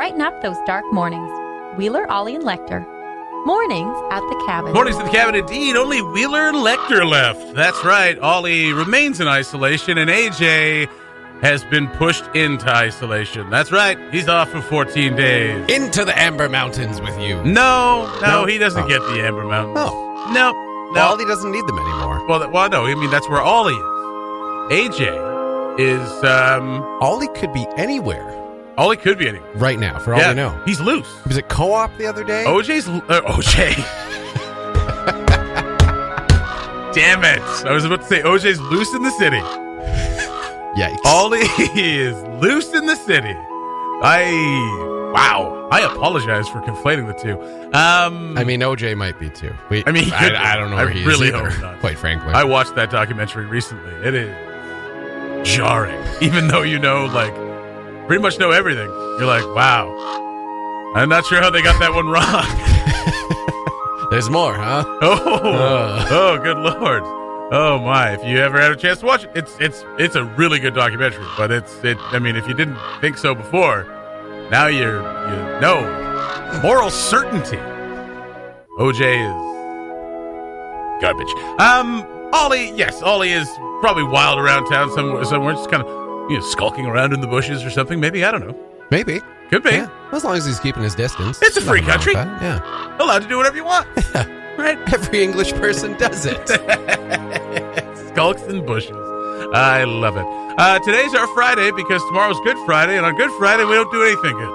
brighten up those dark mornings. Wheeler, Ollie, and Lecter. Mornings at the Cabin. Mornings at the Cabin, indeed. Only Wheeler and Lecter left. That's right. Ollie remains in isolation, and AJ has been pushed into isolation. That's right. He's off for 14 days. Into the Amber Mountains with you. No, he doesn't get the Amber Mountains. Oh. No. Well, Ollie doesn't need them anymore. Well, no. I mean, that's where Ollie is. AJ is, Ollie could be anywhere. Ollie could be anywhere. Right now, for all we know. He's loose. He was at Co-op the other day. OJ. Damn it. I was about to say OJ's loose in the city. Yikes. Ollie is loose in the city. I apologize for conflating the two. I mean, OJ might be too. He could be. I don't know where he really is either, hope not. quite frankly. I watched that documentary recently. It is jarring. Even though pretty much know everything. You're like, wow. I'm not sure how they got that one wrong. There's more, huh? Oh, good Lord. Oh my! If you ever had a chance to watch it, it's a really good documentary. But I mean, if you didn't think so before, now you know moral certainty. OJ is garbage. Ollie is probably wild around town somewhere, just kind of skulking around in the bushes or something. Maybe, I don't know. Maybe. Could be. Yeah. As long as he's keeping his distance. It's a free country. Yeah. Allowed to do whatever you want. Right? Every English person does it. Skulks in bushes. I love it. Today's our Friday because tomorrow's Good Friday, and on Good Friday we don't do anything good.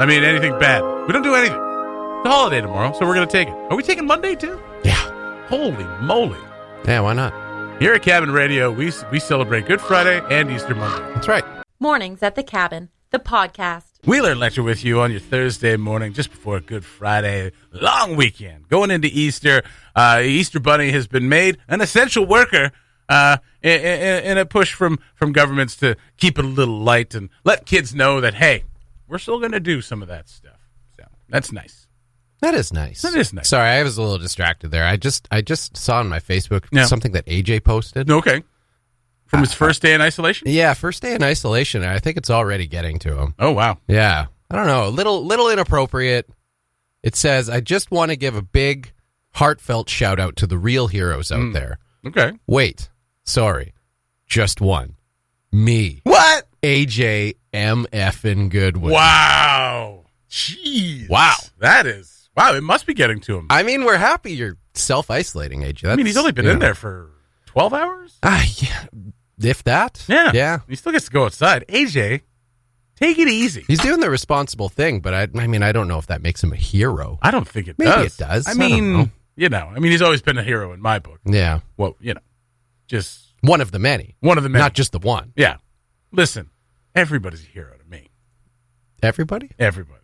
I mean, anything bad. We don't do anything. It's a holiday tomorrow, so we're going to take it. Are we taking Monday too? Yeah. Holy moly. Yeah, why not? Here at Cabin Radio, we celebrate Good Friday and Easter Monday. That's right. Mornings at the Cabin, the podcast. Wheeler and Lecter with you on your Thursday morning, just before Good Friday, long weekend. Going into Easter, Easter Bunny has been made an essential worker in a push from governments to keep it a little light and let kids know that, hey, we're still going to do some of that stuff. So that's nice. That is nice. That is nice. Sorry, I was a little distracted there. I just saw on my Facebook something that AJ posted. Okay. From his first day in isolation? Yeah, first day in isolation. I think it's already getting to him. Oh, wow. Yeah. I don't know. A little inappropriate. It says, I just want to give a big, heartfelt shout out to the real heroes out there. Okay. Wait. Sorry. Just one. Me. What? AJ M. Effin Goodwin. Wow. Jeez. Wow. Wow, it must be getting to him. I mean, we're happy you're self-isolating, AJ. He's only been in there for 12 hours? Yeah. If that? Yeah. Yeah. He still gets to go outside. AJ, take it easy. He's doing the responsible thing, but I don't know if that makes him a hero. I don't think it Maybe does. it does. I mean, he's always been a hero in my book. Yeah. Well, just... One of the many. Not just the one. Yeah. Listen, everybody's a hero to me. Everybody? Everybody.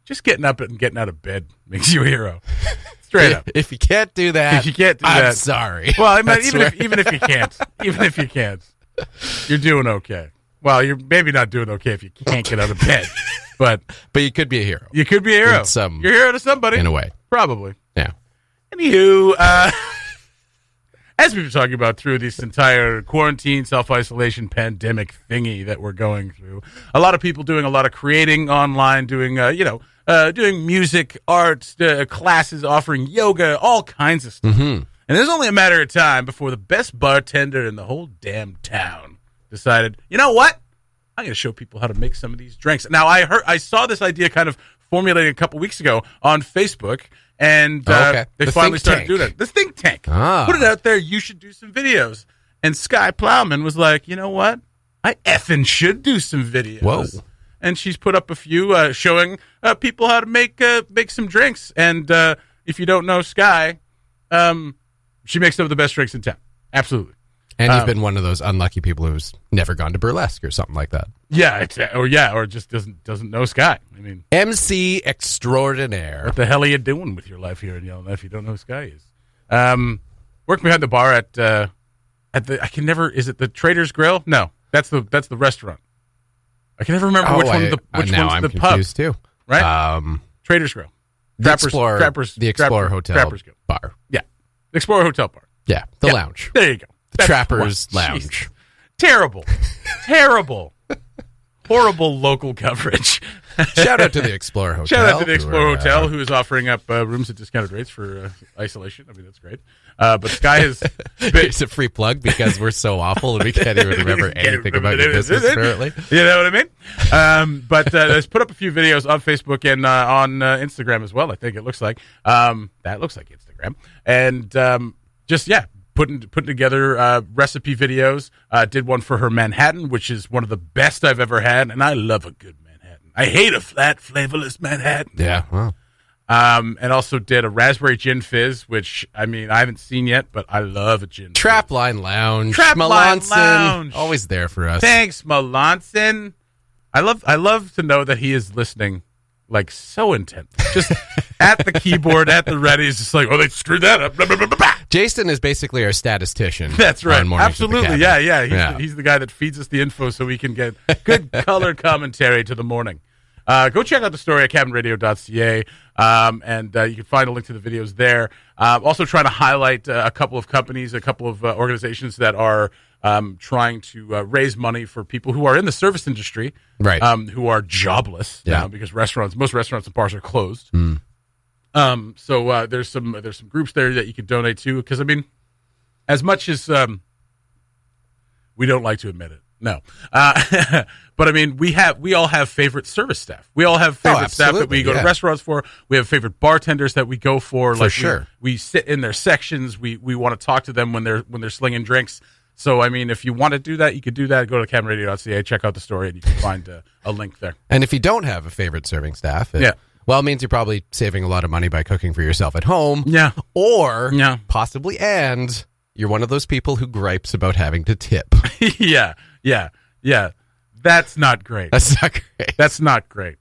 Just getting up and getting out of bed makes you a hero. Straight up. If you can't do that, I'm sorry. Well, I mean, even if you can't, you're doing okay. Well, you're maybe not doing okay if you can't get out of bed, but you could be a hero. You could be a hero. You're a hero to somebody, in a way, probably. Yeah. Anywho, as we've been talking about through this entire quarantine, self-isolation, pandemic thingy that we're going through, a lot of people doing a lot of creating online, doing doing music, art, classes, offering yoga, all kinds of stuff. Mm-hmm. And there's only a matter of time before the best bartender in the whole damn town decided, you know what? I'm going to show people how to make some of these drinks. Now, I saw this idea kind of formulating a couple weeks ago on Facebook, and they finally started doing it. The think tank. Put it out there. You should do some videos. And Sky Plowman was like, you know what? I effing should do some videos. Whoa. And she's put up a few showing people how to make some drinks. And if you don't know Sky, she makes some of the best drinks in town. Absolutely. And you've been one of those unlucky people who's never gone to burlesque or something like that. Yeah, or just doesn't know Sky. I mean, MC extraordinaire. What the hell are you doing with your life here in Yellowknife if you don't know who Sky is? Working behind the bar at the is it the Trader's Grill? No, that's the restaurant. I can never remember which one's the pub. Too. Right? Trader's Grill. The Explorer Hotel Trappers Grill. Bar. Yeah. The Explorer Hotel Bar. Yeah. The lounge. There you go. The Trappers Lounge. Geez. Terrible. Terrible. horrible local coverage. Shout out to the Explorer Hotel. Shout out to the Explorer Hotel, who is offering up rooms at discounted rates for isolation. I mean, that's great. But Sky is... It's a free plug because we're so awful and we can't even remember anything about your business, apparently. You know what I mean? But let's put up a few videos on Facebook and on Instagram as well, I think it looks like. That looks like Instagram. And putting together recipe videos. Did one for her Manhattan, which is one of the best I've ever had, and I love a good Manhattan. I hate a flat, flavorless Manhattan. Yeah, wow. And also did a raspberry gin fizz, which, I mean, I haven't seen yet, but I love a gin Trapline Lounge. Trapline Lounge. Always there for us. Thanks, Melanson. I love to know that he is listening, like, so intently. Just at the keyboard, at the ready. He's just like, oh, they screwed that up. Blah, blah, blah, blah, blah. Jason is basically our statistician. That's right. Absolutely. Yeah. Yeah. He's the guy that feeds us the info so we can get good color commentary to the morning. Go check out the story at cabinradio.ca, and you can find a link to the videos there. Also trying to highlight a couple of companies, a couple of organizations that are trying to raise money for people who are in the service industry, right? Who are jobless now because most restaurants and bars are closed. So there's some groups there that you can donate to, because I mean, as much as we don't like to admit it, no, but I mean, we all have favorite service staff. We all have favorite staff that we go to restaurants for. We have favorite bartenders that we go for. For sure, we sit in their sections. We want to talk to them when they're slinging drinks. So, I mean, if you want to do that, you could do that. Go to cabinradio.ca, check out the story, and you can find a link there. And if you don't have a favorite serving staff, it means you're probably saving a lot of money by cooking for yourself at home. Yeah. Or possibly, and you're one of those people who gripes about having to tip. Yeah. That's not great. That's not great.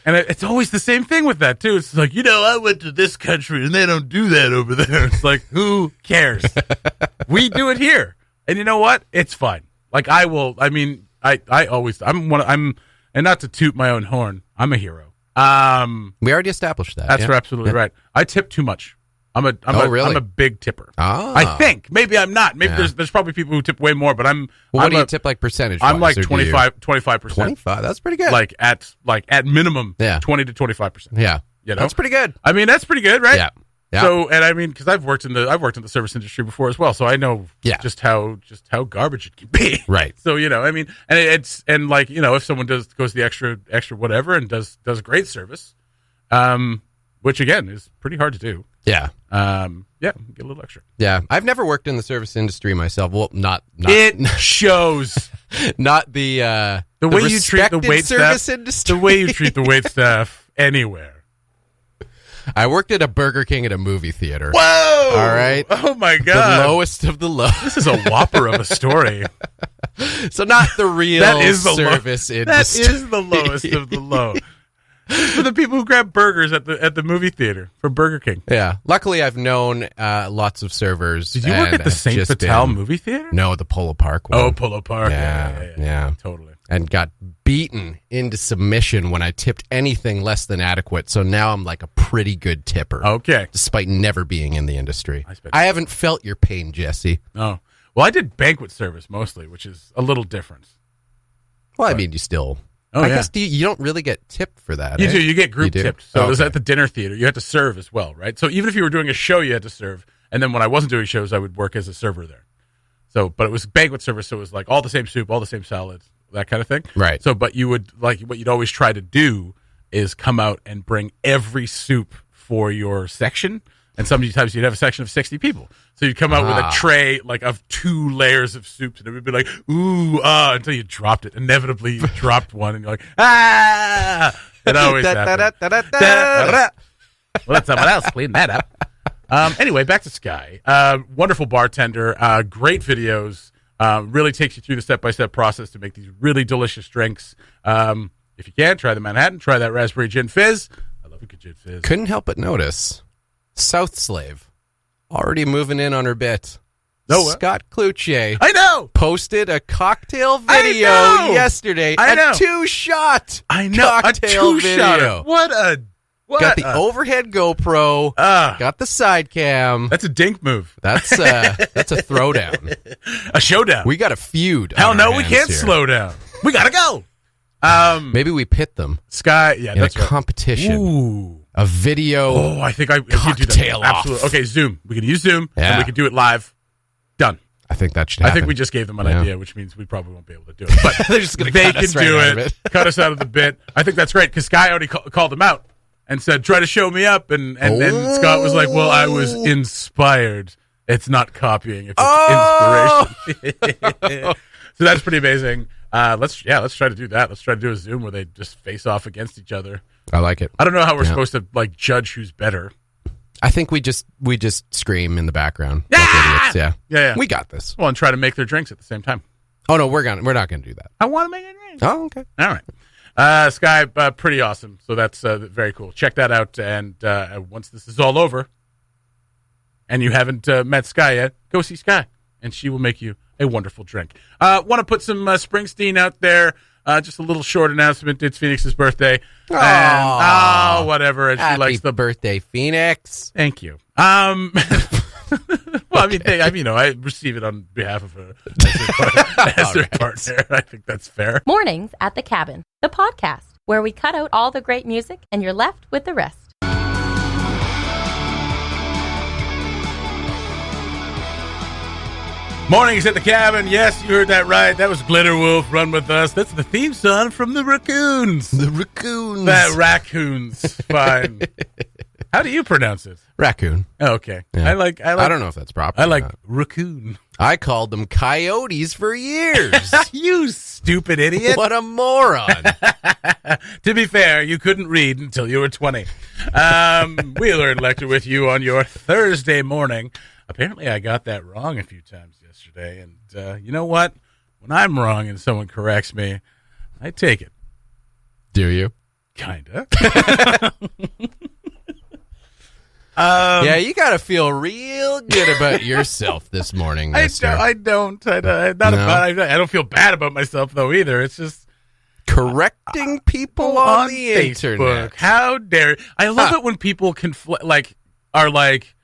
And it's always the same thing with that, too. It's like, I went to this country, and they don't do that over there. It's like, who cares? We do it here. And you know what? It's fine. Like, I'm and not to toot my own horn, I'm a hero. We already established that. That's absolutely right. I tip too mumuch. I'm a big tipper. I think. Maybe I'm not. Maybe there's probably people who tip way more, but I'm. Well, what do you tip, like, percentage? I'm like 25%. 25. That's pretty good. Like at minimum, 20 to 25%. Yeah, that's pretty good. I mean, that's pretty good, right? Yeah. So, and I mean, because I've worked in the service industry before as well, so I know just how garbage it can be. Right. So I mean, and if someone goes the extra whatever and does great service, which again is pretty hard to do. Yeah. Get a little extra. Yeah. I've never worked in the service industry myself. Well, not it shows. Not the way you treat the wait staff. Industry. The way you treat the wait staff anywhere. I worked at a Burger King at a movie theater. Whoa! All right. Oh my God. The lowest of the low. This is a whopper of a story. So not the real service industry. That is the lowest of the low. For the people who grab burgers at the movie theater from Burger King. Yeah. Luckily, I've known lots of servers. Did you work at the St. Vital movie theater? No, the Polo Park one. Oh, Polo Park. Yeah. Totally. And got beaten into submission when I tipped anything less than adequate. So now I'm like a pretty good tipper. Okay. Despite never being in the industry. I haven't felt your pain, Jesse. Oh. Well, I did banquet service mostly, which is a little different. Well, I mean, you still... I guess you don't really get tipped for that. You do. You get group tipped. So it was at the dinner theater. You had to serve as well, right? So even if you were doing a show, you had to serve. And then when I wasn't doing shows, I would work as a server there. So, but it was banquet service, so it was like all the same soup, all the same salads, that kind of thing. Right. So, but you would, like, what you'd always try to do is come out and bring every soup for your section. And sometimes you'd have a section of 60 people. So you'd come out with a tray, like, of 2 layers of soups, and it would be like, ooh, until you dropped it. Inevitably, you dropped one, and you're like, ah! It always happens. Well, let someone else clean that up. Anyway, back to Sky. Wonderful bartender, great videos, really takes you through the step-by-step process to make these really delicious drinks. If you can, try the Manhattan, try that raspberry gin fizz. I love a good gin fizz. Couldn't help but notice. South Slave, already moving in on her bit. Scott Cloutier. I know. Posted a cocktail video yesterday. A two-shot cocktail video. What got the overhead GoPro. Got the side cam. That's a dink move. That's a throwdown. A showdown. We got a feud. Hell no, we can't slow down. We gotta go. Maybe we pit them Sky, yeah, in a that's right. competition. Ooh. A video. Oh, I think I could do that. Cocktail off. Absolutely. Okay, Zoom. We can use Zoom, and Yeah. we can do it live. Done. I think that should happen. I think we just gave them an Yeah. idea, which means we probably won't be able to do it. But They're just going to they cut can us right do out of it. Cut us out of the bit. I think that's great because Sky already called them out and said, "Try to show me up." And Scott was like, "Well, I was inspired. It's not copying. It's inspiration." So that's pretty amazing. Let's try to do that. Let's try to do a Zoom where they just face off against each other. I like it. I don't know how we're supposed to like judge who's better. I think we just scream in the background. Yeah! Like idiots. Yeah. We got this. Well, and try to make their drinks at the same time. Oh no, we're not gonna do that. I want to make a drink. Oh, okay. All right. Sky, pretty awesome. So that's very cool. Check that out. And once this is all over and you haven't met Sky yet, go see Sky. And she will make you a wonderful drink. Want to put some Springsteen out there. Just a little short announcement. It's Phoenix's birthday. And, whatever. And she Happy likes the birthday, Phoenix. Thank you. Well, I receive it on behalf of her as her partner. I think that's fair. Mornings at the Cabin, the podcast where we cut out all the great music and you're left with the rest. Mornings at the Cabin. Yes, you heard that right. That was Glitter Wolf, Run With Us. That's the theme song from the Raccoons. The raccoons. Raccoons. Fine. How do you pronounce it? Raccoon. Oh, okay. Yeah. I like. I don't know if that's proper. I like or not. raccoon. I called them coyotes for years. You stupid idiot. What a moron. To be fair, you couldn't read until you were 20. Wheeler and Lecter with you on your Thursday morning. Apparently, I got that wrong a few times yesterday. And you know what? When I'm wrong and someone corrects me, I take it. Do you? Kinda. Yeah, you got to feel real good about yourself this morning, mister. I don't feel bad about myself, though, either. It's just Correcting people on the Facebook. internet. How dare I love it when people are like,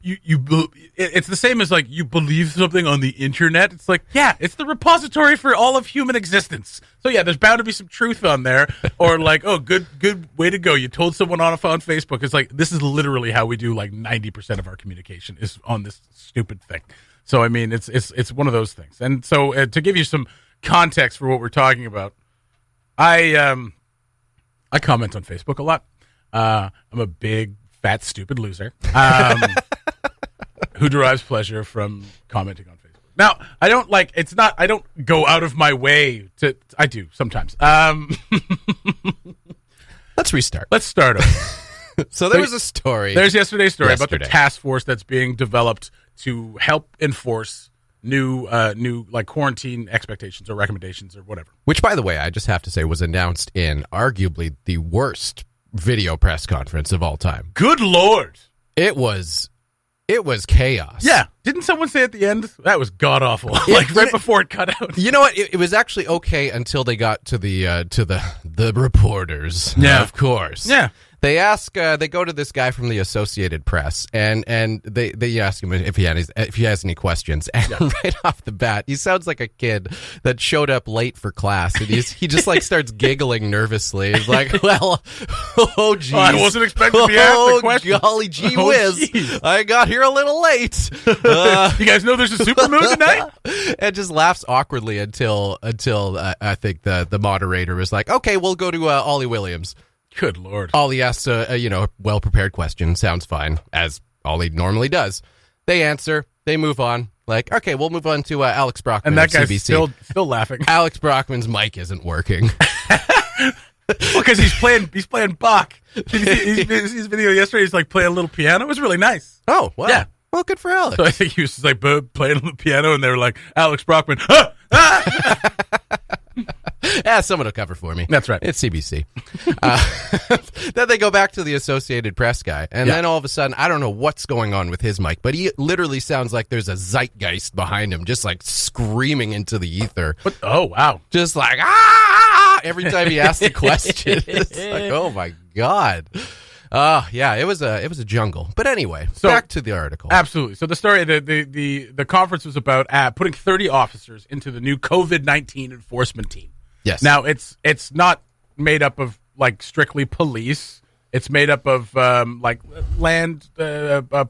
it's the same as like you believe something on the internet. It's like, yeah, it's the repository for all of human existence. So yeah, there's bound to be some truth on there. Or like, oh, good way to go. You told someone on Facebook. It's like, this is literally how we do like 90% of our communication is on this stupid thing. So I mean, it's one of those things. And so to give you some context for what we're talking about, I comment on Facebook a lot. I'm a big fat stupid loser. Who derives pleasure from commenting on Facebook. Now, I don't go out of my way I do sometimes. Let's restart. Let's start over. So there was a story. There's yesterday's story about the Yesterday. task force that's being developed to help enforce new like quarantine expectations or recommendations or whatever. Which, by the way, I just have to say was announced in arguably the worst video press conference of all time. Good Lord. It was chaos. Yeah. Didn't someone say at the end that was god awful? Like right before it cut out. You know what? It was actually okay until they got to the reporters. Yeah. Of course. Yeah. They ask. They go to this guy from the Associated Press, and they ask him if he has any questions. And right off the bat, he sounds like a kid that showed up late for class, and he just like starts giggling nervously. He's like, "Well, oh geez, I wasn't expecting to be asked the question. Golly gee Oh, whiz, geez. I got here a little late." You guys know there's a supermoon tonight? And just laughs awkwardly until I think the moderator was like, "Okay, we'll go to Ollie Williams." Good Lord. Ollie asks a well-prepared question. Sounds fine, as Ollie normally does. They answer. They move on. Like, okay, we'll move on to Alex Brockman And that of guy's CBC. still laughing. Alex Brockman's mic isn't working. Because he's playing Bach. Did you see his video yesterday? He's like playing a little piano. It was really nice. Oh, wow. Yeah. Well, good for Alex. So I think he was just like playing a little piano, and they were like, Alex Brockman. Ah! Ah! Someone will cover for me. That's right. It's CBC. Then they go back to the Associated Press guy, and then all of a sudden, I don't know what's going on with his mic, but he literally sounds like there's a zeitgeist behind him, just like screaming into the ether. What? Oh, wow. Just like, ah! Every time he asks a question. It's like, oh my God. Yeah, it was a jungle. But anyway, So- back to the article. Absolutely. So the story, the conference was about putting 30 officers into the new COVID-19 enforcement team. Yes. Now, it's not made up of, like, strictly police. It's made up of, like, land,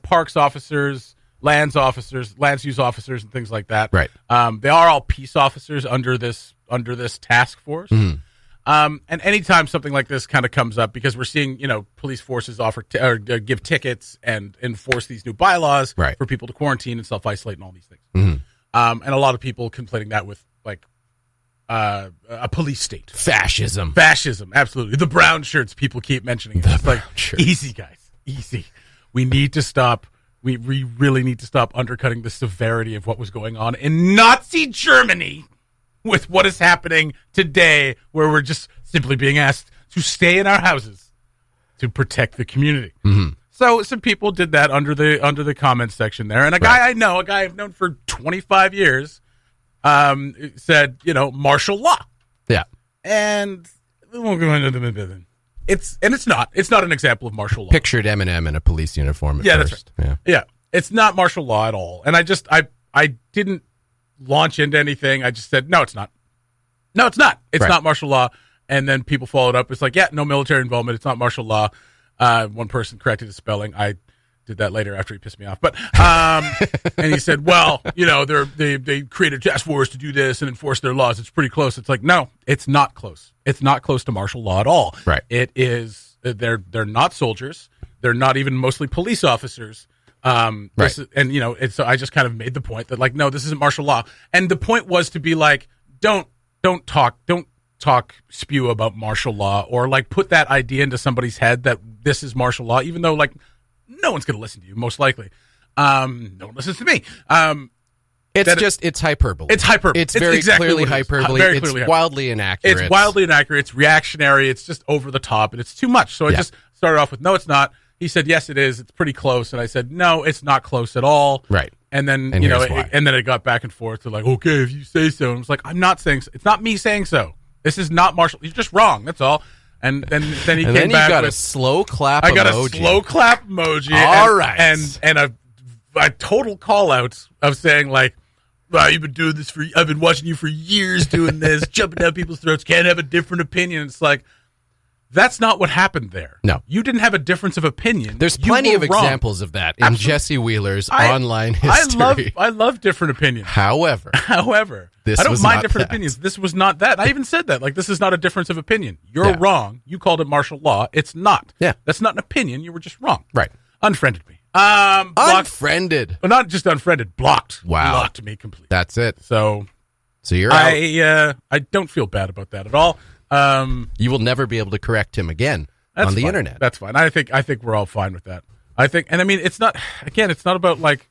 parks officers, land use officers, and things like that. Right. They are all peace officers under this task force. Mm-hmm. And anytime something like this kind of comes up, because we're seeing, police forces offer give tickets and enforce these new bylaws for people to quarantine and self-isolate and all these things. Mm-hmm. And a lot of people conflating that with, like, a police state. Fascism, absolutely. The brown shirts, people keep mentioning it. It's like, easy, guys, easy. We need to stop. We really need to stop undercutting the severity of what was going on in Nazi Germany with what is happening today, where we're just simply being asked to stay in our houses to protect the community. Mm-hmm. So some people did that under the comments section there, and a guy I've known for 25 years, said, martial law. Yeah, and we won't go into the it's not an example of martial law. Pictured Eminem in a police uniform at first. That's right. Yeah, it's not martial law at all. And I didn't launch into anything. I just said, no, it's not. No, it's not. It's not martial law. And then people followed up. It's like, yeah, no military involvement. It's not martial law. One person corrected his spelling. I did that later after he pissed me off. But and he said, well, they created a task force to do this and enforce their laws. It's pretty close. It's like, no, it's not close. It's not close to martial law at all. Right. It is. They're not soldiers. They're not even mostly police officers. So I just kind of made the point that, like, no, this isn't martial law. And the point was to be like, don't talk spew about martial law, or, like, put that idea into somebody's head that this is martial law, even though, like, no one's going to listen to you, most likely. No one listens to me. It's hyperbole. It's hyperbole. It's very exactly clearly hyperbole. It's wildly inaccurate. It's wildly inaccurate. It's reactionary. It's just over the top, and it's too much. So I just started off with, no, it's not. He said, yes, it is. It's pretty close. And I said, no, it's not close at all. Right. And then, and then it got back and forth to, like, okay, if you say so. And I was like, I'm not saying so. It's not me saying so. This is not martial. You're just wrong. That's all. And then he came back. And then you got a slow clap emoji. I got a slow clap emoji. All right. And a total call out of saying, like, wow, you've been doing this I've been watching you for years doing this, jumping down people's throats, can't have a different opinion. It's like, that's not what happened there. No. You didn't have a difference of opinion. There's plenty of examples of that in Jesse Wheeler's online history. I love different opinions. However, I don't mind different opinions. This was not that. I even said that. Like, this is not a difference of opinion. You're wrong. You called it martial law. It's not. Yeah. That's not an opinion. You were just wrong. Right. Unfriended me. Unfriended. But not just unfriended. Blocked. Wow. Blocked me completely. That's it. So you're out. I don't feel bad about that at all. You will never be able to correct him again on the internet. That's fine. I think we're all fine with that. And I mean, it's not about, like,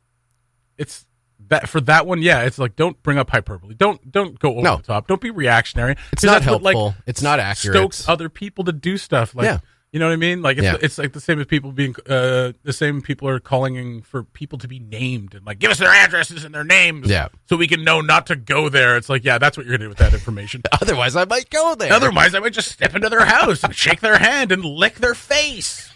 it's that for that one. Yeah. It's like, don't bring up hyperbole. Don't go over the top. Don't be reactionary. It's not helpful. Like, it's not accurate. Stokes other people to do stuff. Like, you know what I mean? Like, it's like the same as people being, the same people are calling for people to be named and, like, give us their addresses and their names so we can know not to go there. It's like, yeah, that's what you're going to do with that information. Otherwise, I might go there. Otherwise, I might just step into their house and shake their hand and lick their face.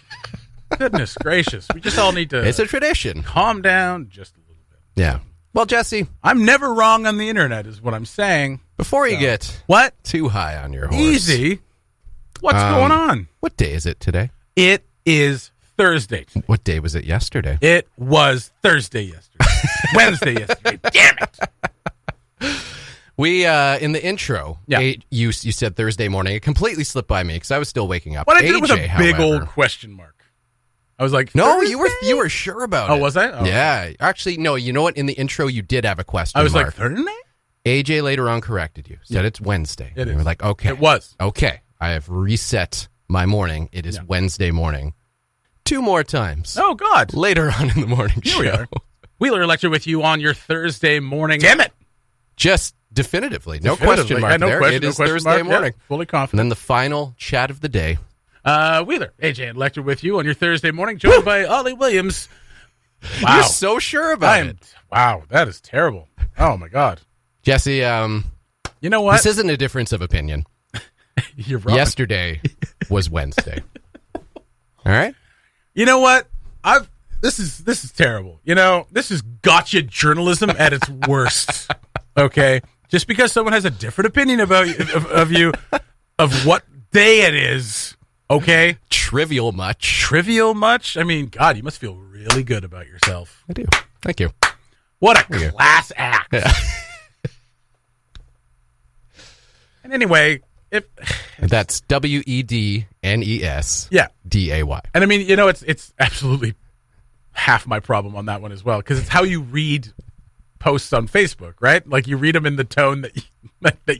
Goodness gracious. We just all need to... It's a tradition. Calm down just a little bit. Yeah. Well, Jesse... I'm never wrong on the internet is what I'm saying. Before you get too high on your horse... Easy. What's going on? What day is it today? It is Thursday today. What day was it yesterday? It was Thursday yesterday. Wednesday yesterday. Damn it. We, in the intro, you said Thursday morning. It completely slipped by me because I was still waking up. What I did it with a big old question mark. I was like, no, Thursday? you were sure about it. Oh, was I? Oh. Yeah. Actually, no, you know what? In the intro, you did have a question I was mark. like, Thursday? AJ later on corrected you. Said it's Wednesday. It is. You were like, okay. It was. Okay. I have reset my morning. It is Wednesday morning. 2 more times. Oh, God. Later on in the morning Here show. we are. Wheeler Lecture with you on your Thursday morning. Damn it. Just definitively. No question mark there. It is Thursday morning. Yeah, fully confident. And then the final chat of the day. Wheeler, AJ and Lecture with you on your Thursday morning, joined by Ollie Williams. Wow. You're so sure about it. Wow, that is terrible. Oh, my God. Jesse, you know what? This isn't a difference of opinion. You're wrong. Yesterday was Wednesday. All right? You know what? This is terrible. You know, this is gotcha journalism at its worst. Okay? Just because someone has a different opinion about of you, of what day it is, okay? Trivial much. Trivial much? I mean, God, you must feel really good about yourself. I do. Thank you. What a class act. Yeah. And anyway, that's WEDNES. Yeah. DAY. And I mean, you know, it's absolutely half my problem on that one as well, because it's how you read posts on Facebook, right? Like you read them in the tone that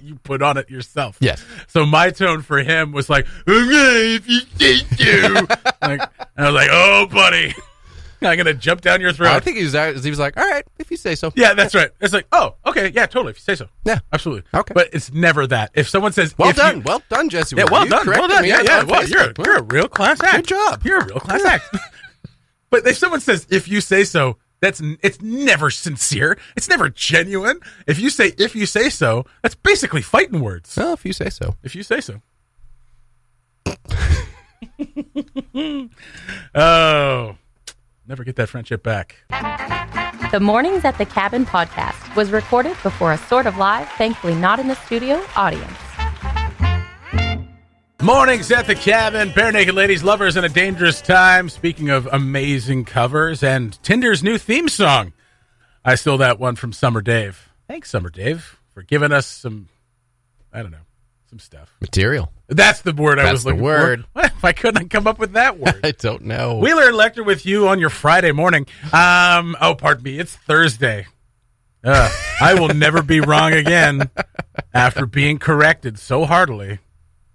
you put on it yourself. Yes. So my tone for him was like, okay, if you say so. And I was like, oh, buddy, I'm gonna jump down your throat. I think he was like, all right, if you say so. Yeah, that's right. It's like, oh, okay, yeah, totally. If you say so. Yeah, absolutely. Okay. But it's never that. If someone says, well done, Jesse. Yeah, well done. Yeah. Well, you're a real class act. Good job. You're a real class act. But if someone says, if you say so, it's never sincere. It's never genuine. If you say so, that's basically fighting words. Well, if you say so. If you say so. Oh, never get that friendship back. The Mornings at the Cabin podcast was recorded before a sort of live, thankfully not in the studio, audience. Mornings at the Cabin, bare naked ladies, lovers in a dangerous time. Speaking of amazing covers and Tinder's new theme song, I stole that one from Summer Dave. Thanks, Summer Dave, for giving us some, I don't know, some stuff. Material. That's the word I was looking for. What if I couldn't come up with that word? I don't know. Wheeler and Lecter with you on your Friday morning. Pardon me, it's Thursday. I will never be wrong again after being corrected so heartily.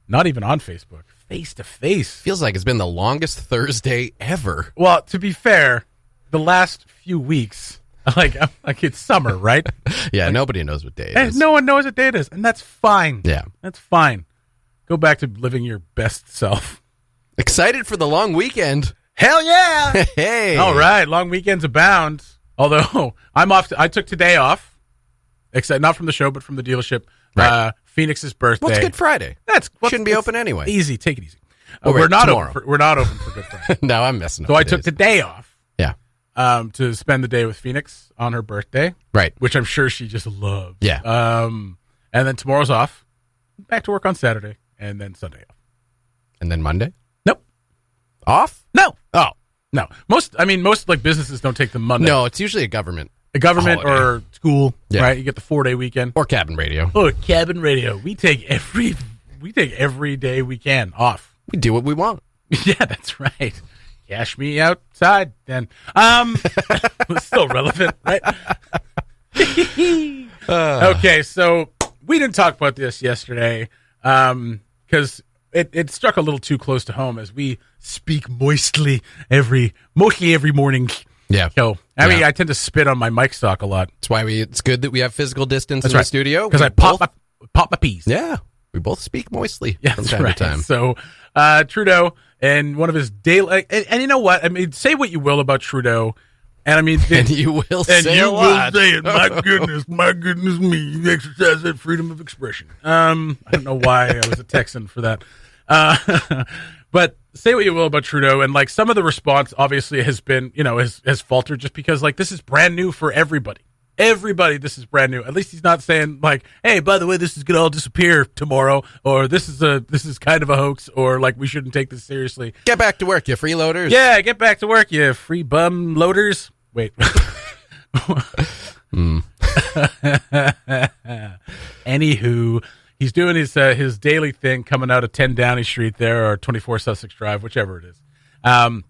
Not even on Facebook. Face to face. Feels like it's been the longest Thursday ever. Well, to be fair, the last few weeks, like it's summer, right? Yeah, like, nobody knows what day it is. No one knows what day it is, and that's fine. Yeah. That's fine. Go back to living your best self. Excited for the long weekend. Hell yeah! Hey. All right, long weekends abound. Although, I took today off, except not from the show, but from the dealership. Right. Phoenix's birthday. What's Good Friday? Shouldn't be open anyway. Easy, take it easy. We're not open for Good Friday. No, I'm messing up. So I took the day off. Yeah. To spend the day with Phoenix on her birthday. Right. Which I'm sure she just loves. Yeah. And then tomorrow's off. Back to work on Saturday, and then Sunday off. And then Monday? Nope. Off? No. Oh. No. Most like businesses don't take the Monday. No, it's usually a government holiday. Or school, yeah. Right? You get the 4-day weekend. Or cabin radio. We take every day we can off. We do what we want. Yeah, that's right. Cash me outside then. It's still relevant, right? Okay, so we didn't talk about this yesterday because it struck a little too close to home as we speak mostly every morning. Yeah. So, I mean, I tend to spit on my mic stock a lot. That's why it's good that we have physical distance in the studio. Because I pop my peas. Yeah. We both speak moistly from That's time right. to time. So, Trudeau, and one of his daily... And you know what? I mean, say what you will about Trudeau. And I mean... And you will say a lot. Say it. My goodness me. You exercise that freedom of expression. I don't know why I was a Texan for that. But say what you will about Trudeau, and like some of the response obviously has been, has faltered just because like this is brand new for everybody. Everybody, this is brand new. At least he's not saying like, hey, by the way, this is gonna all disappear tomorrow, or this is kind of a hoax, or like we shouldn't take this seriously. Get back to work, you freeloaders. Yeah, get back to work, you free bum loaders. Wait. Anywho, he's doing his daily thing coming out of 10 Downey Street there, or 24 Sussex Drive, whichever it is, and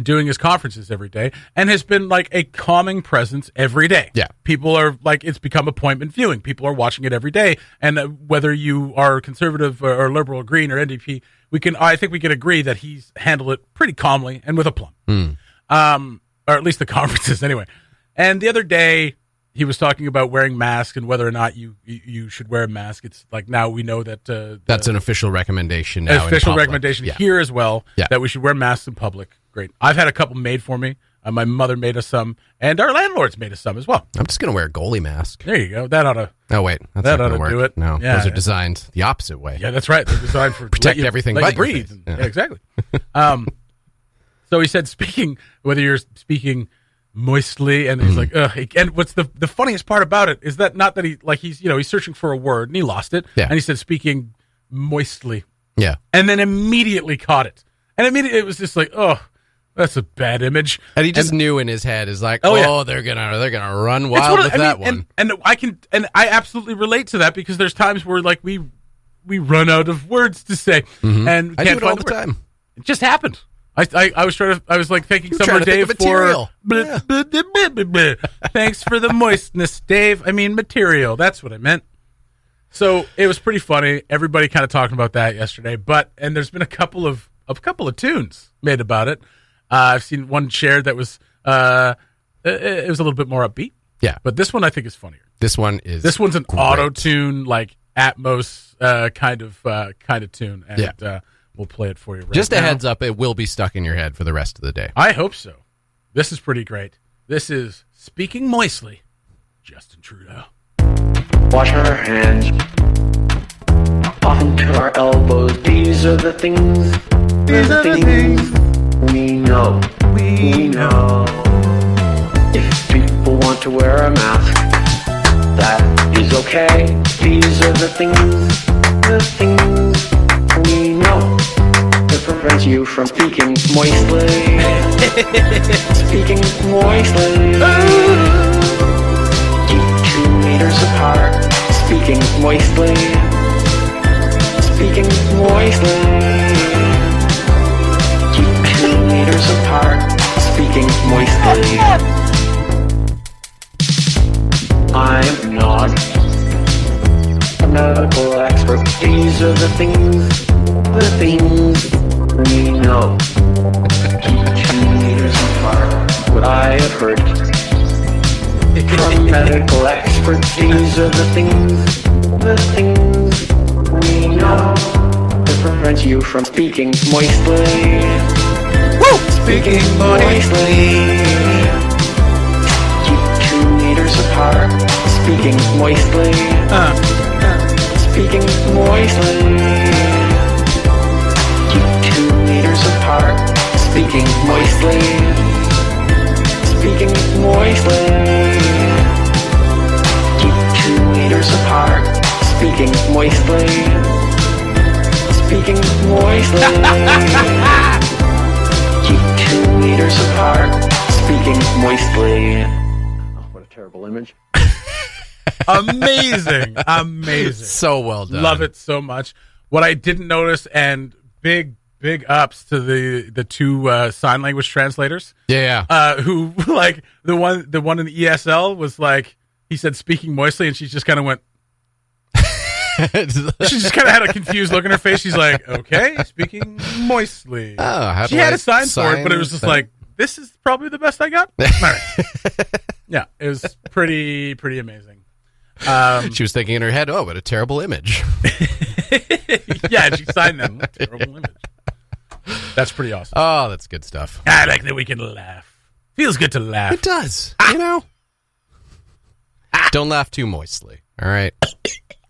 doing his conferences every day, and has been like a calming presence every day. Yeah. People are like, it's become appointment viewing. People are watching it every day, and whether you are conservative or liberal or green or NDP, I think we can agree that he's handled it pretty calmly and with aplomb. Or at least the conferences anyway. And the other day, he was talking about wearing masks and whether or not you should wear a mask. It's like now we know that that's an official recommendation now. Official recommendation here as well, yeah. That we should wear masks in public. Great. I've had a couple made for me. My mother made us some, and our landlords made us some as well. I'm just going to wear a goalie mask. There you go. That ought to. Oh wait, that's that not ought going to to do work. it. No, yeah, those are designed the opposite way. Yeah, that's right. They're designed for protect everything let but you breathe. Your face. Yeah. Yeah, exactly. So he said, whether you're speaking moistly, and he's like, ugh. And what's the funniest part about it is that not that he's searching for a word and he lost it, and he said speaking moistly, and then immediately caught it, and immediately it was just like, oh, that's a bad image, and he just knew in his head is like, they're gonna run wild with that one, and I absolutely relate to that because there's times where like we run out of words to say, and I can't do it all find the time. It just happened. I was like thanking Summer Dave material. Thanks for the moistness, Dave. I mean material. That's what I meant. So it was pretty funny. Everybody kind of talking about that yesterday. And there's been a couple of tunes made about it. I've seen one shared that was it was a little bit more upbeat. Yeah, but this one I think is funnier. This one's an auto tune, like Atmos kind of tune, and we'll play it for you right Just now. a heads up, it will be stuck in your head for the rest of the day. I hope so. This is pretty great. This is Speaking Moistly, Justin Trudeau. Wash our hands often to our elbows. These are the things. These are the things we know. We know. If people want to wear a mask, that is okay. These are the things we know. That prevents you from speaking moistly. Speaking moistly. Keep 2 meters apart. Speaking moistly. Speaking moistly. Keep 2 meters apart. Speaking moistly. I'm not a medical expert. These are the things we know. Keep 2 meters apart. What I have heard from medical experts. These are the things we know that prevents you from speaking moistly. Woo! Speaking moistly. Keep 2 meters apart. Speaking moistly. Speaking moistly. Keep 2 meters apart. Speaking moistly. Speaking moistly. Keep 2 meters apart. Speaking moistly. Speaking moistly. Keep 2 meters apart. Speaking moistly. Oh, what a terrible image. Amazing. So well done. Love it so much. What I didn't notice, and big ups to the two sign language translators. Who like the one in the ESL was like, he said speaking moistly, and she just kind of went. She just kind of had a confused look on her face. She's like, okay, speaking moistly. Oh, she had a sign for it, but it was just like, this is probably the best I got. All right. Yeah, it was pretty amazing. She was thinking in her head, oh, what a terrible image. Yeah, and she signed that terrible image. That's pretty awesome. Oh, that's good stuff. I like that we can laugh. Feels good to laugh. It does. You know? Don't laugh too moistly. All right?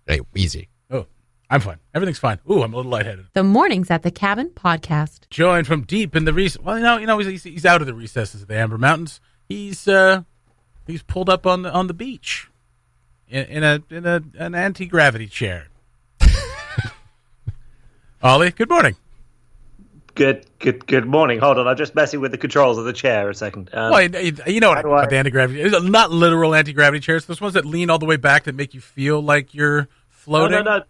Hey, easy. Oh, I'm fine. Everything's fine. Ooh, I'm a little lightheaded. The Mornings at the Cabin podcast. Joined from deep in the well, he's out of the recesses of the Amber Mountains. He's pulled up on the beach in an anti-gravity chair. Ollie, good morning. Good morning. Hold on, I'm just messing with the controls of the chair a second. Well, you know what the anti-gravity is. Not literal anti-gravity chairs. Those ones that lean all the way back that make you feel like you're floating. No.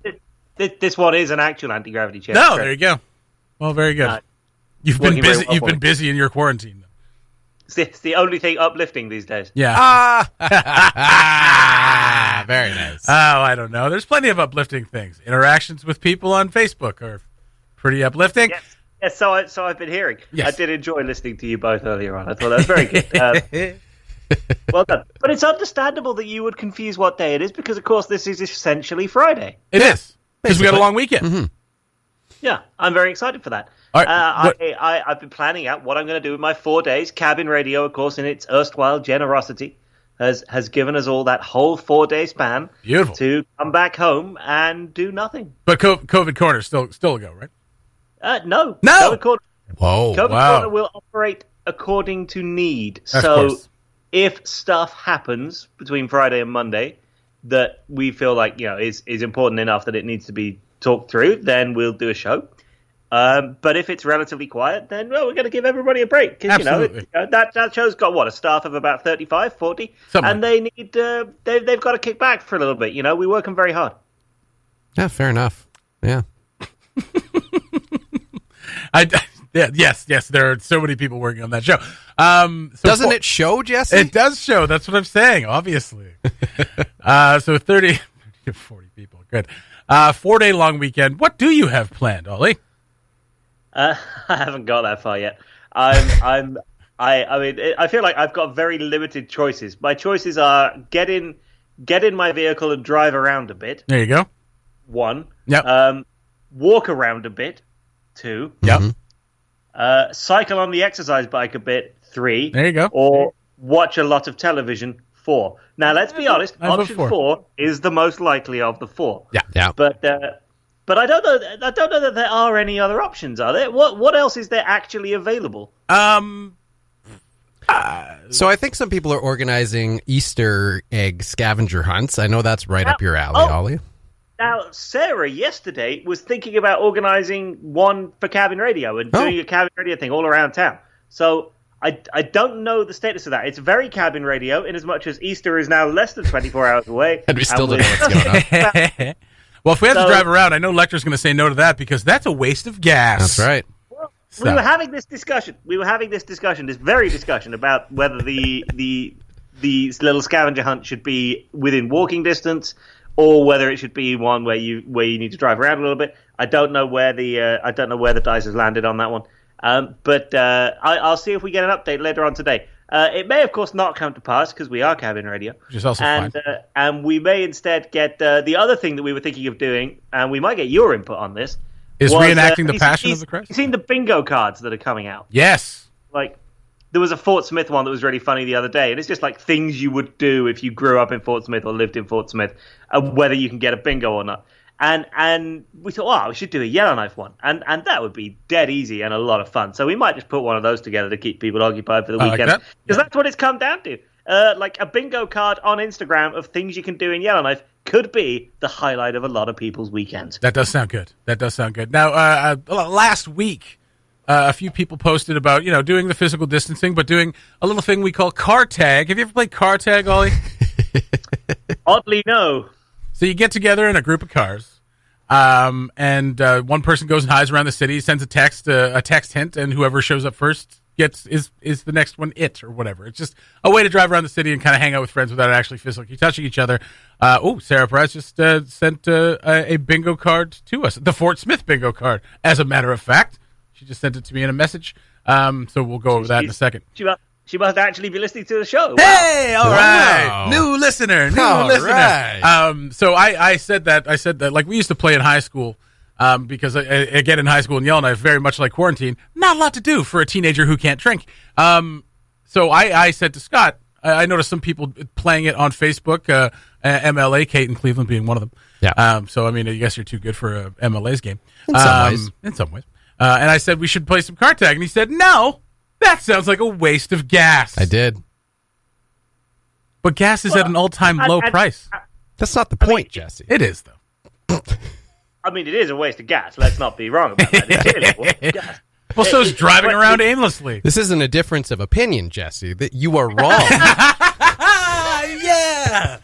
This one is an actual anti-gravity chair. No, there you go. Well, very good. You've been busy. You've been busy in your quarantine. It's the only thing uplifting these days. Yeah. Very nice. Oh, I don't know. There's plenty of uplifting things. Interactions with people on Facebook are pretty uplifting. Yes, so I've been hearing. Yes. I did enjoy listening to you both earlier on. I thought that was very good. Well done. But it's understandable that you would confuse what day it is because, of course, this is essentially Friday. It is. Because we got a long weekend. Mm-hmm. Yeah, I'm very excited for that. All right, I've been planning out what I'm going to do with my 4 days. Cabin Radio, of course, in its erstwhile generosity, has given us all that whole 4-day span Beautiful. To come back home and do nothing. But COVID Corner still a go, right? No. No. COVID Corner, Whoa. COVID wow. Corner will operate according to need. Of so course. if stuff happens between Friday and Monday that we feel like is important enough that it needs to be talked through, then we'll do a show. But if it's relatively quiet, then we're going to give everybody a break because that show's got a staff of about 35, 40, and they need they've got to kick back for a little bit. We work them very hard. Yeah, fair enough. Yeah. Yes. There are so many people working on that show. Doesn't it show, Jesse? It does show. That's what I'm saying. Obviously. So 30 to 40 people. Good. 4-day long weekend. What do you have planned, Ollie? I haven't got that far yet. I mean, I feel like I've got very limited choices. My choices are get in my vehicle and drive around a bit. There you go. 1. Yep. Walk around a bit. 2. Yep. Cycle on the exercise bike a bit. 3. There you go. Or watch a lot of television. 4. Now, let's be honest. Option 4 is the most likely of the 4. Yeah. But I don't know. I don't know that there are any other options. Are there? What else is there actually available? So I think some people are organizing Easter egg scavenger hunts. I know that's right up your alley, Ollie. Now, Sarah yesterday was thinking about organizing one for Cabin Radio and doing a Cabin Radio thing all around town. So I don't know the status of that. It's very Cabin Radio in as much as Easter is now less than 24 hours away. And we still don't know what's going on. Well, if we have to drive around, I know Lecter's going to say no to that because that's a waste of gas. That's right. Well, we were having this discussion. This very discussion about whether the little scavenger hunt should be within walking distance or whether it should be one where you need to drive around a little bit. I don't know where the dice has landed on that one. But I'll see if we get an update later on today. It may, of course, not come to pass because we are Cabin Radio. Which is also fine. And we may instead get the other thing that we were thinking of doing, and we might get your input on this. Is reenacting the Passion of the Christ? You've seen the bingo cards that are coming out? Yes. Like, there was a Fort Smith one that was really funny the other day, and it's just like things you would do if you grew up in Fort Smith or lived in Fort Smith, whether you can get a bingo or not. And we thought, we should do a Yellowknife one. And that would be dead easy and a lot of fun. So we might just put one of those together to keep people occupied for the weekend. Because that's what it's come down to. Like a bingo card on Instagram of things you can do in Yellowknife could be the highlight of a lot of people's weekends. That does sound good. Now, last week, a few people posted about, doing the physical distancing, but doing a little thing we call car tag. Have you ever played car tag, Ollie? Oddly, no. So you get together in a group of cars, and one person goes and hides around the city, sends a text hint, and whoever shows up first is the next one or whatever. It's just a way to drive around the city and kind of hang out with friends without actually physically touching each other. Sarah Perez just sent a bingo card to us, the Fort Smith bingo card, as a matter of fact. She just sent it to me in a message, so we'll go over that in a second. She must actually be listening to the show. Hey, all right. Wow. New listener. Right. So I said that like we used to play in high school because, again, in high school in Yellowknife, very much like quarantine, not a lot to do for a teenager who can't drink. So I said to Scott, I noticed some people playing it on Facebook, MLA, Kate in Cleveland being one of them. Yeah. So, I guess you're too good for a MLA's game. In some ways. And I said we should play some card tag. And he said, no. That sounds like a waste of gas. I did. But gas is at an all-time low price. That's not the point, Jesse. It is, though. It is a waste of gas. Let's not be wrong about that. It's really a waste of gas. Well, so is driving around aimlessly. This isn't a difference of opinion, Jesse. That you are wrong. Yeah.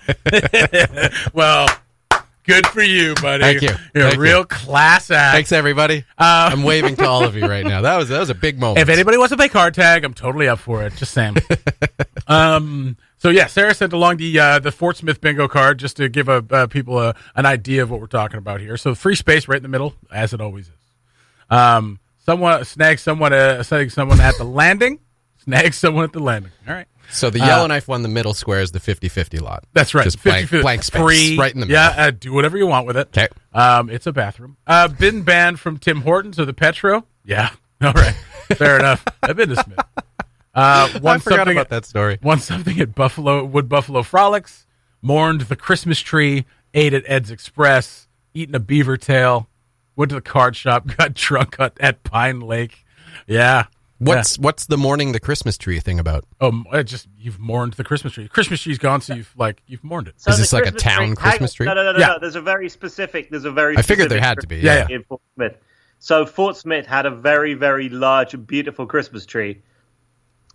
Well, good for you, buddy. Thank you. You're Thank a real you. Class act. Thanks, everybody. I'm waving to all of you right now. That was a big moment. If anybody wants to play card tag, I'm totally up for it. Just saying. So yeah, Sarah sent along the Fort Smith bingo card just to give people an idea of what we're talking about here. So free space right in the middle, as it always is. Snag someone at the landing. Snag someone at the landing. All right. So the Yellowknife one, the middle square is the 50-50 lot. That's right. Just blank space. Free, right in the middle. Yeah, do whatever you want with it. Okay. It's a bathroom. Been banned from Tim Hortons or the Petro? Yeah. All right. Fair enough. I've been to Smith. I forgot about that story. Won something at Wood Buffalo Frolics. Mourned the Christmas tree. Ate at Ed's Express. Eaten a beaver tail. Went to the card shop. Got drunk at Pine Lake. Yeah. What's the mourning the Christmas tree thing about? You've mourned the Christmas tree. Christmas tree's gone, so you've mourned it. So is this the like a town Christmas tree? No. There's a very specific. I figured there had to be. Yeah. In Fort Smith. So Fort Smith had a very, very large and beautiful Christmas tree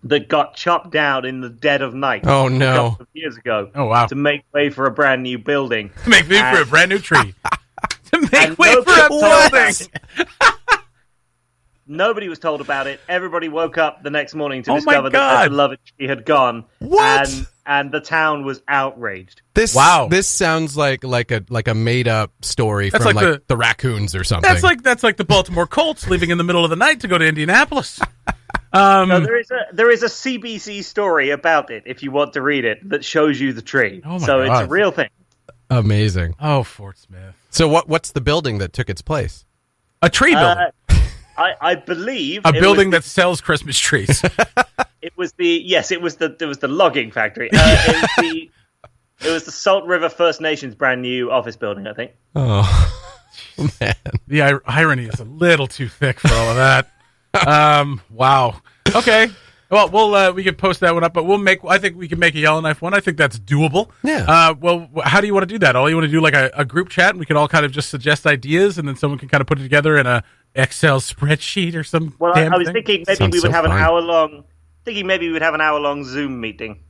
that got chopped down in the dead of night. Oh, A no. couple of years ago. Oh, wow. To make way for a brand new building. To make way for a brand new tree. To make And way for a building. Nobody was told about it. Everybody woke up the next morning to Oh my discover that God. their beloved tree had gone. What? And the town was outraged. This sounds like a made up story That's from like the Raccoons or something. That's like the Baltimore Colts leaving in the middle of the night to go to Indianapolis. So there is a CBC story about it, if you want to read it, that shows you the tree. Oh my so God. it's a real thing. Amazing. Oh, Fort Smith. So what's the building that took its place? A tree building. I believe A building that sells Christmas trees. it was the logging factory. It was the Salt River First Nations brand new office building, I think. Oh, man. The irony is a little too thick for all of that. Wow. Okay. Well, we can post that one up, but I think we can make a Yellowknife one. I think that's doable. Yeah. Well, how do you want to do that? All you want to do like a group chat, and we can all kind of just suggest ideas, and then someone can kind of put it together in a Excel spreadsheet or some. Well, damn I was thing? thinking maybe Sounds we would so have an fun. hour long. Thinking maybe we would have an hour long Zoom meeting.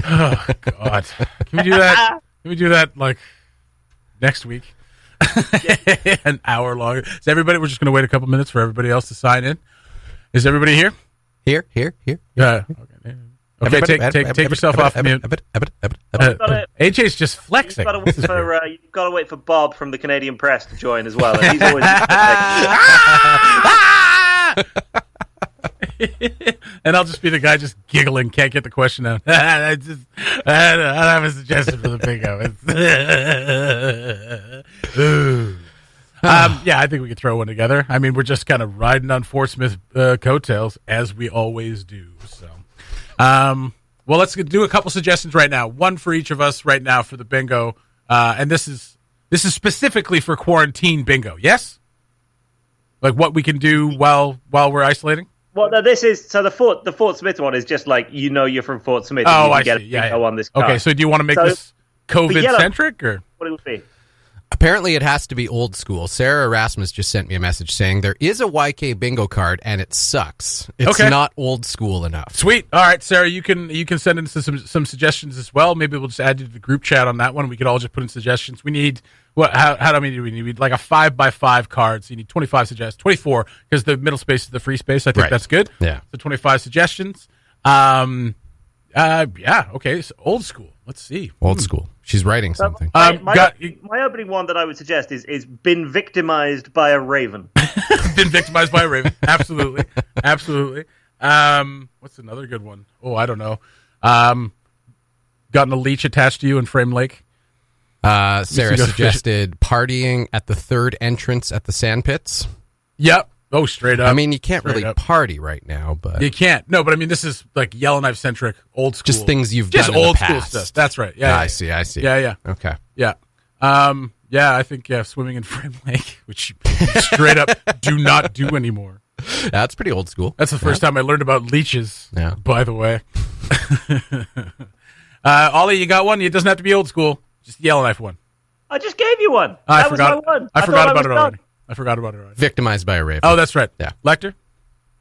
Oh God. Can we do that? Can we do that like next week? An hour long. Is everybody? We're just going to wait a couple minutes for everybody else to sign in. Is everybody here? Here. Yeah. Okay. Take yourself off mute. AJ's just flexing. You've got to wait for Bob from the Canadian Press to join as well. And he's always. And I'll just be the guy just giggling, can't get the question out. I don't have a suggestion for the bingo. Yeah, I think we could throw one together. I mean, we're just kind of riding on Fort Smith coattails, as we always do. So, well, let's do a couple suggestions right now. One for each of us right now for the bingo. And this is specifically for quarantine bingo. Yes? Like what we can do while we're isolating? Well, no, this is so the Fort Smith one is just like you're from Fort Smith. And Oh, you can I get see. a Yeah, bingo yeah. on this card. Okay, so do you want to make this COVID centric or What it would be? Apparently, it has to be old school. Sarah Erasmus just sent me a message saying there is a YK bingo card and it sucks. It's Okay. not old school enough. Sweet. All right, Sarah, you can send in some suggestions as well. Maybe we'll just add you to the group chat on that one. We could all just put in suggestions. We need how many do we need? We need like a 5x5 card. So you need 25 suggestions, 24 because the middle space is the free space. I think Right. that's good. Yeah. So 25 suggestions. Yeah. Okay. So old school. Let's see. Old school. She's writing something. My opening one that I would suggest is been victimized by a raven. Been victimized by a raven. Absolutely. Absolutely. What's another good one? Oh, I don't know. Gotten a leech attached to you in Frame Lake. Sarah suggested partying at the third entrance at the sand pits. Yep. Oh, straight up. I mean, you can't Straight really up. party right now, but You can't. No, but I mean, this is like Yellowknife centric, old school. just things you've Just done in old the school past. stuff. That's right. Yeah. I see. Yeah. Okay. Yeah. Yeah, I think swimming in Frame Lake, which you straight up do not do anymore. That's pretty old school. That's the first time I learned about leeches. Yeah. By the way. Ollie, you got one? It doesn't have to be old school. Just the Yellowknife one. I just gave you one. I That forgot. was my one. I forgot thought about it was already. done. I forgot about it already. Victimized by a raven. Oh, that's right. Yeah. Lecter,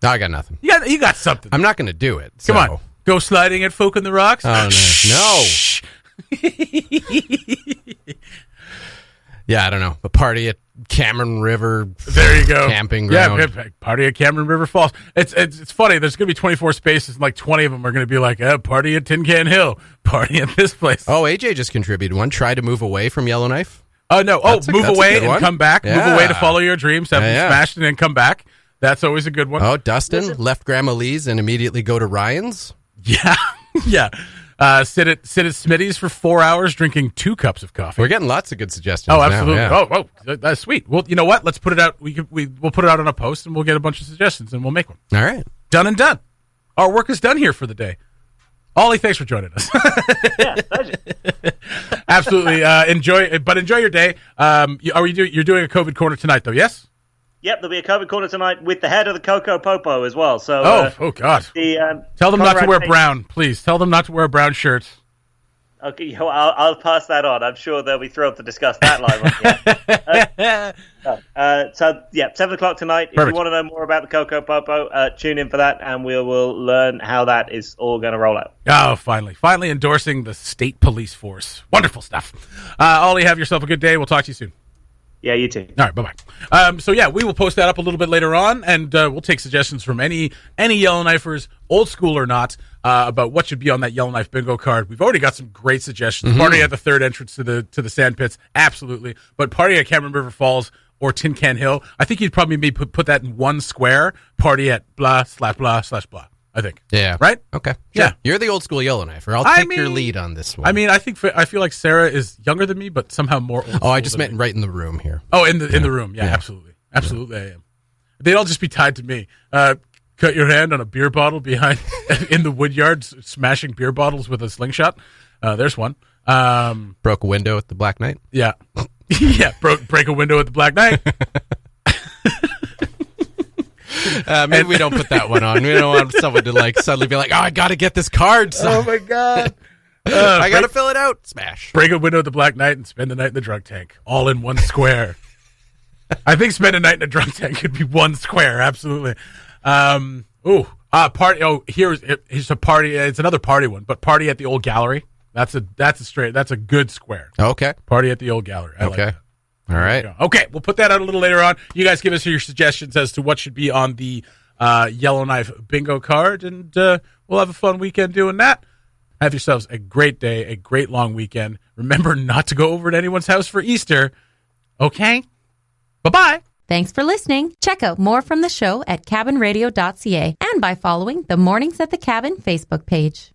No, I got nothing. you got something. I'm not going to do it. Come so- on. Go sliding at Folk in the Rocks. Oh, no. Yeah, I don't know. A party at Cameron River. There you go. Camping ground. Yeah, party at Cameron River Falls. It's funny. There's going to be 24 spaces, and like 20 of them are going to be like, party at Tin Can Hill, party at this place. Oh, AJ just contributed one. Try to move away from Yellowknife. Oh, no. That's a Move away good and one. come back. Yeah. Move away to follow your dreams. Have them Yeah. smashed and then come back. That's always a good one. Oh, Dustin left Grandma Lee's and immediately go to Ryan's. Yeah. Yeah. Sit at Smitty's for 4 hours drinking 2 cups of coffee. We're getting lots of good suggestions. Oh, now, absolutely. yeah. Oh, that's sweet. Well, you know what? Let's put it out. We'll put it out on a post, and we'll get a bunch of suggestions, and we'll make one. All right. Done and done. Our work is done here for the day. Ollie, thanks for joining us. Yeah, pleasure. Absolutely. Enjoy your day. You're doing a COVID corner tonight, though? Yes. Yep, there'll be a COVID corner tonight with the head of the Coco Popo as well. So, oh God! Tell them not to wear brown, please. Tell them not to wear brown shirts. Okay, I'll pass that on. I'm sure they'll be thrilled to discuss that live on here. So, 7 o'clock tonight. If you want to know more about the Coco Popo, tune in for that, and we will learn how that is all going to roll out. Oh, finally endorsing the state police force. Wonderful stuff. Ollie, have yourself a good day. We'll talk to you soon. Yeah, you too. All right, bye-bye. We will post that up a little bit later on, and we'll take suggestions from any Yellowknifers, old school or not, about what should be on that Yellowknife bingo card. We've already got some great suggestions. Party at the third entrance to the sand pits, absolutely. But party at Cameron River Falls or Tin Can Hill, I think you'd probably maybe put that in one square. Party at blah slash blah slash blah. I think. Yeah. Right? Okay. Yeah. You're the old school Yellowknifer. I'll take your lead on this one. I mean, I feel like Sarah is younger than me, but somehow more old. Oh, I just meant right in the room here. Oh, in the room. Yeah, absolutely. Absolutely, I am. They'd all just be tied to me. Cut your hand on a beer bottle behind in the wood yard, smashing beer bottles with a slingshot. There's one. Broke a window at the Black Knight. Yeah. Yeah, break a window at the Black Knight. Maybe we don't put that one on. We don't want someone to suddenly be like, "Oh, I got to get this card." Oh my god, I got to fill it out. Smash. Break a window at the Black Knight and spend the night in the drunk tank, all in one square. I think spend a night in a drunk tank could be one square. Absolutely. Party. Oh, here's a party. It's another party one, but party at the old gallery. That's a good square. Okay. Party at the old gallery. I like that. All right. Okay, we'll put that out a little later on. You guys give us your suggestions as to what should be on the Yellowknife bingo card, and we'll have a fun weekend doing that. Have yourselves a great day, a great long weekend. Remember not to go over to anyone's house for Easter. Okay? Bye-bye. Thanks for listening. Check out more from the show at cabinradio.ca and by following the Mornings at the Cabin Facebook page.